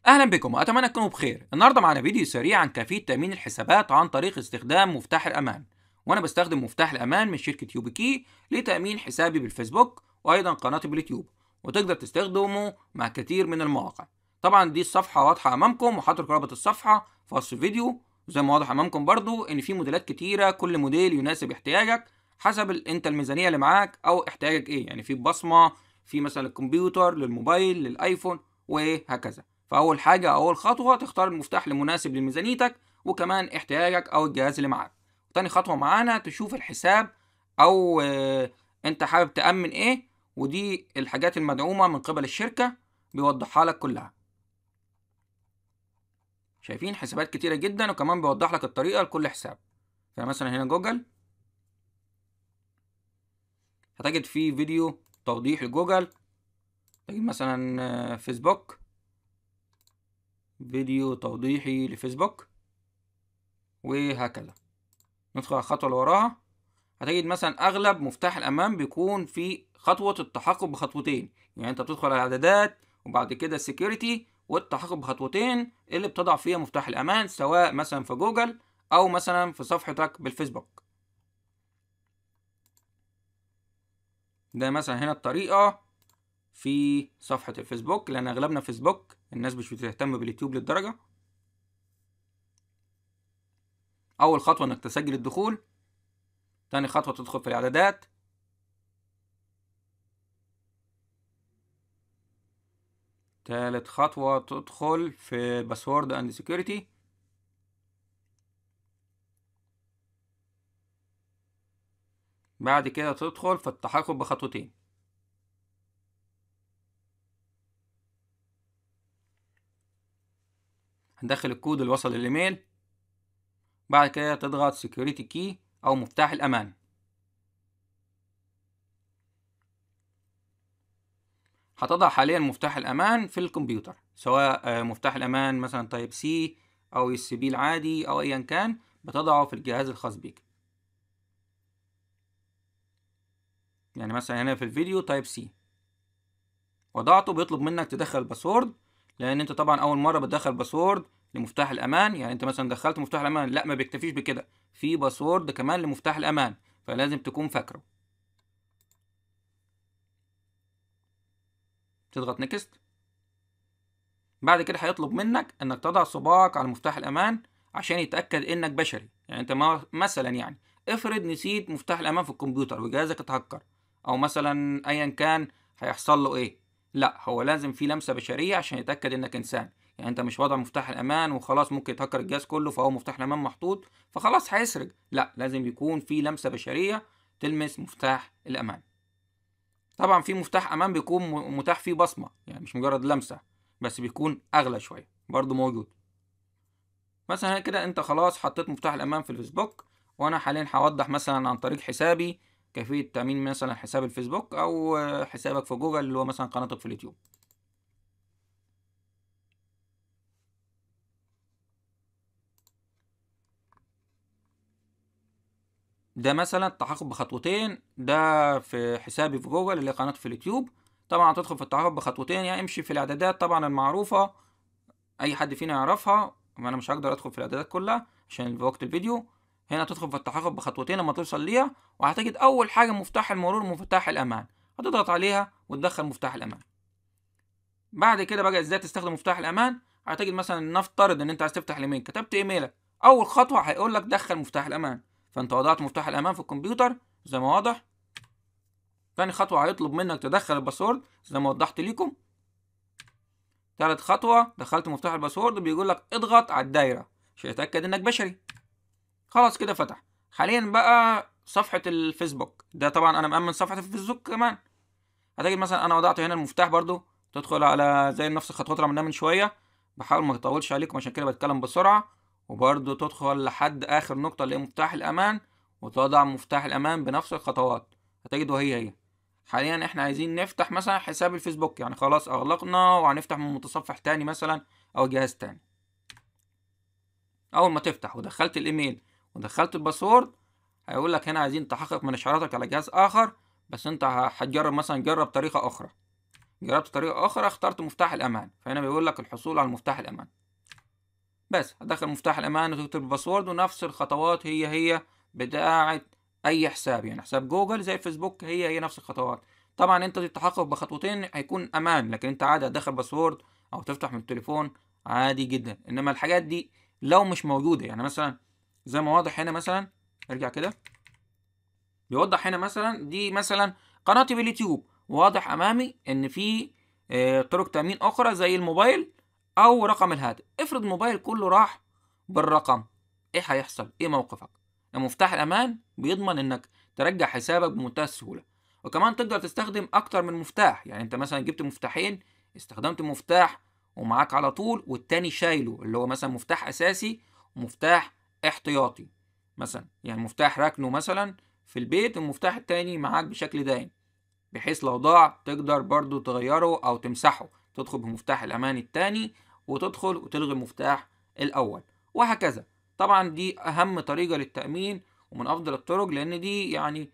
اهلا بكم، اتمنى تكونوا بخير. النهارده معانا فيديو سريع عن كيفيه تامين الحسابات عن طريق استخدام مفتاح الامان. وانا بستخدم مفتاح الامان من شركه يوبيكي لتامين حسابي بالفيسبوك وايضا قناتي باليوتيوب، وتقدر تستخدمه مع كثير من المواقع. طبعا دي الصفحه واضحه امامكم، وحاطط رابط الصفحه في وصف الفيديو. وزي ما واضح امامكم برضو ان في موديلات كتيره، كل موديل يناسب احتياجك حسب انت الميزانيه اللي معاك او احتياجك ايه. يعني في بصمه، في مثلا الكمبيوتر للموبايل للايفون وهكذا. فاول حاجه، اول خطوه، تختار المفتاح المناسب لميزانيتك وكمان احتياجك او الجهاز اللي معاك. تاني خطوه معانا تشوف الحساب او انت حابب تامن ايه، ودي الحاجات المدعومه من قبل الشركه بيوضحها لك كلها. شايفين حسابات كتيره جدا، وكمان بيوضح لك الطريقه لكل حساب. فمثلا هنا جوجل، هتجد فيه فيديو توضيح لجوجل. تجد مثلا فيسبوك، فيديو توضيحي لفيسبوك، وهكذا. ندخل على الخطوه اللي وراها، هتجد مثلا اغلب مفتاح الامان بيكون في خطوه التحقق بخطوتين. يعني انت بتدخل على الاعدادات وبعد كده السكيورتي والتحقق بخطوتين اللي بتضع فيها مفتاح الامان، سواء مثلا في جوجل او مثلا في صفحتك بالفيسبوك. ده مثلا هنا الطريقه في صفحه الفيسبوك، لان اغلبنا فيسبوك، الناس مش بتهتم باليوتيوب للدرجه. اول خطوه انك تسجل الدخول. تاني خطوه تدخل في الاعدادات. تالت خطوة تدخل في باسورد اند سيكوريتي. بعد كده تدخل في التحقق بخطوتين. هندخل الكود اللي وصل للايميل. بعد كده تضغط سيكوريتي كي او مفتاح الامان. هتضع حاليا مفتاح الامان في الكمبيوتر، سواء مفتاح الامان مثلا تايب سي او اس بي العادي او ايا كان، بتضعه في الجهاز الخاص بيك. يعني مثلا هنا في الفيديو تايب سي وضعته، بيطلب منك تدخل باسورد، لان انت طبعا اول مره بتدخل باسورد لمفتاح الامان. يعني انت مثلا دخلت مفتاح الامان، لا ما بيكتفيش بكده، في باسورد كمان لمفتاح الامان، فلازم تكون فاكره. تضغط نيكست. بعد كده هيطلب منك انك تضع صباعك على مفتاح الامان عشان يتاكد انك بشري. يعني انت مثلا يعني افرض نسيت مفتاح الامان في الكمبيوتر وجهازك اتهكر، او مثلا ايا كان هيحصل له ايه، لا هو لازم في لمسه بشريه عشان يتاكد انك انسان. يعني انت مش وضع مفتاح الامان وخلاص ممكن يتهكر الجهاز كله فهو مفتاح الامان محطوط فخلاص هيسرق، لا لازم يكون في لمسه بشريه تلمس مفتاح الامان. طبعا في مفتاح امان بيكون متاح فيه بصمه، يعني مش مجرد لمسه، بس بيكون اغلى شويه برضو موجود. مثلا كده انت خلاص حطيت مفتاح الامان في الفيسبوك، وانا حاليا هوضح مثلا عن طريق حسابي كيفيه تامين مثلا حساب الفيسبوك او حسابك في جوجل اللي هو مثلا قناتك في اليوتيوب. ده مثلا التحقق بخطوتين، ده في حسابي في جوجل اللي هي قناتي في اليوتيوب. طبعا هتدخل في التحقق بخطوتين، يعني امشي في الاعدادات طبعا المعروفه، اي حد فينا يعرفها، وانا مش هقدر ادخل في الاعدادات كلها عشان في وقت الفيديو. هنا تدخل في التحقق بخطوتين لما توصل ليها، وهتجد اول حاجه مفتاح المرور ومفتاح الامان، هتضغط عليها وتدخل مفتاح الامان. بعد كده بقى ازاي تستخدم مفتاح الامان. هتجد مثلا نفترض ان انت عايز تفتح الايميل، كتبت ايميلك، اول خطوه هيقول لك دخل مفتاح الامان، فانت وضعت مفتاح الامان في الكمبيوتر زي ما واضح. تاني خطوه هيطلب منك تدخل الباسورد زي ما وضحت لكم. تالت خطوه دخلت مفتاح الباسورد، بيقول لك اضغط على الدايره عشان يتاكد انك بشري. خلاص كده فتح. حاليا بقى صفحة الفيسبوك، ده طبعا انا مأمن صفحة الفيسبوك كمان. هتجد مثلا انا وضعت هنا المفتاح برضو، تدخل على زي نفس الخطوات اللي عملناها من شوية. بحاول ما اطولش عليكم عشان كده بتكلم بسرعة. وبرضو تدخل لحد اخر نقطة اللي هي مفتاح الامان، وتضع مفتاح الامان بنفس الخطوات. هتجدوا هي. حاليا احنا عايزين نفتح مثلا حساب الفيسبوك، يعني خلاص اغلقنا وهنفتح من متصفح تاني مثلا او جهاز تاني. اول ما تفتح ودخلت الايميل ودخلت الباسورد، هيقول لك هنا عايزين تحقق من اشعاراتك على جهاز اخر، بس انت هتجرب مثلا جرب طريقة اخرى. جربت طريقة أخرى اخترت مفتاح الأمان، فهنا بيقول لك الحصول على مفتاح الأمان. بس هتدخل مفتاح الأمان وتكتب الباسورد، ونفس الخطوات هي بتاعة أي حساب، يعني حساب جوجل زي فيسبوك هي نفس الخطوات. طبعا أنت التحقق بخطوتين هيكون أمان، لكن أنت عادي هتدخل باسورد أو تفتح من التليفون عادي جدا. إنما الحاجات دي لو مش موجودة، يعني مثلا زي ما واضح هنا، مثلا ارجع كده، بيوضح هنا مثلا دي مثلا قناتي باليوتيوب، واضح أمامي إن في طرق تأمين أخرى زي الموبايل أو رقم الهاتف. افرض الموبايل كله راح بالرقم، إيه هيحصل؟ إيه موقفك؟ مفتاح الأمان بيضمن إنك ترجع حسابك بمنتهى السهولة، وكمان تقدر تستخدم أكتر من مفتاح. يعني أنت مثلا جبت مفتاحين، استخدمت مفتاح ومعاك على طول والتاني شايله، اللي هو مثلا مفتاح أساسي ومفتاح احتياطي مثلا، يعني مفتاح راكنه مثلا في البيت، المفتاح التاني معاك بشكل دائم، بحيث لو ضاع تقدر برضو تغيره أو تمسحه، تدخل بمفتاح الأمان التاني وتدخل وتلغي المفتاح الأول، وهكذا. طبعا دي أهم طريقة للتأمين ومن أفضل الطرق، لأن دي يعني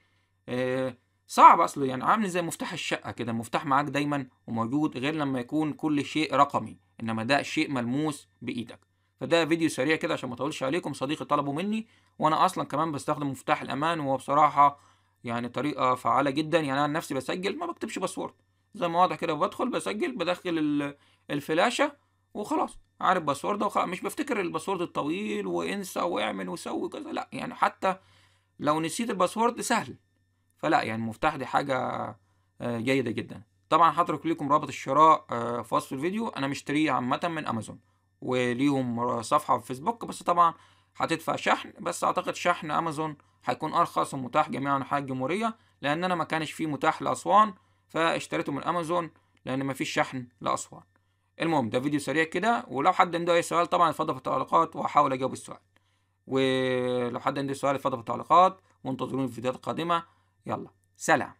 صعب أصله، يعني عامل زي مفتاح الشقة كده، المفتاح معاك دايما وموجود، غير لما يكون كل شيء رقمي، إنما ده شيء ملموس بإيدك. فده فيديو سريع كده عشان ما اطولش عليكم، صديقي طلبه مني، وانا اصلا كمان بستخدم مفتاح الامان، وهو بصراحه يعني طريقه فعاله جدا. يعني انا عن نفسي بسجل ما بكتبش باسورد، زي ما واضح كده، بدخل بسجل بدخل الفلاشه وخلاص، عارف باسورد وخلاص، مش بفتكر الباسورد الطويل وانسى واعمل وسوي كذا، لا يعني حتى لو نسيت الباسورد سهل. فلا يعني المفتاح دي حاجه جيده جدا. طبعا هترك لكم رابط الشراء في وصف الفيديو، انا مشتريه عامه من امازون، وليهم صفحه في فيسبوك، بس طبعا هتدفع شحن، بس اعتقد شحن امازون هيكون ارخص ومتاح جميع انحاء الجمهوريه، لان انا ما كانش فيه متاح لاسوان فاشتريته من امازون، لان ما فيش شحن لاسوان. المهم ده فيديو سريع كده، ولو حد عنده اي سؤال طبعا اتفضل في التعليقات وهحاول اجاوب السؤال، ولو حد عنده سؤال اتفضل في التعليقات، وانتظروني في الفيديوهات القادمه. يلا سلام.